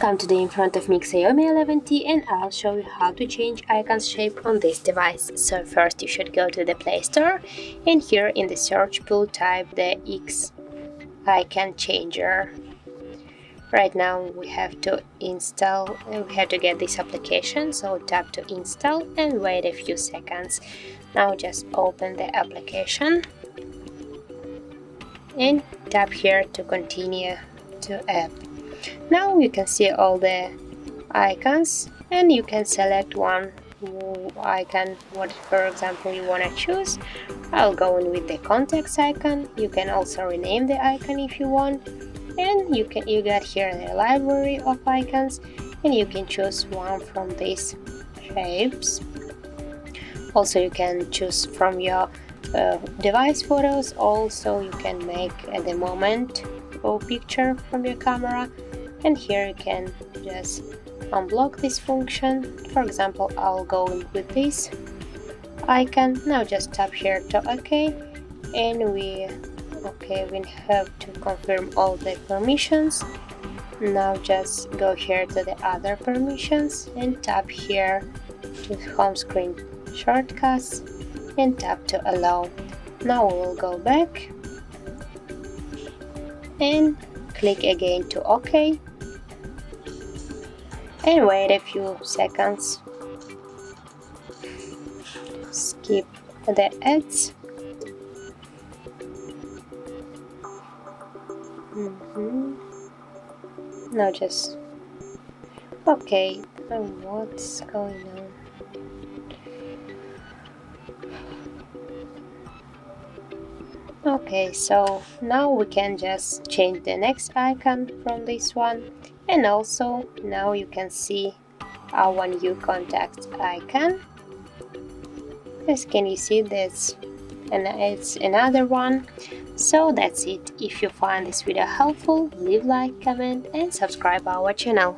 Welcome today in front of me XIAOMI 11T, and I'll show you how to change icon's shape on this device. So first you should go to the Play Store, and here in the search pool type the X icon changer. Right now we have to get this application, so tap to install and wait a few seconds. Now just open the application and tap here to continue to app. Now you can see all the icons and you can select one icon, what for example you want to choose. I'll go in with the contacts icon. You can also rename the icon if you want, and you got here the library of icons and you can choose one from these shapes. Also you can choose from your device photos. Also you can make at the moment a picture from your camera, and here you can just unblock this function. For example, I'll go in with this icon. Now just tap here to OK, and we have to confirm all the permissions. Now just go here to the other permissions and tap here to home screen shortcuts and tap to allow. Now we will go back and click again to OK and wait a few seconds. Skip the ads. Now just OK. What's going on? Okay, so now we can just change the next icon from this one, and also now you can see our new contact icon. As can you see this, and it's another one. So that's it. If you find this video helpful, leave like, comment and subscribe our channel.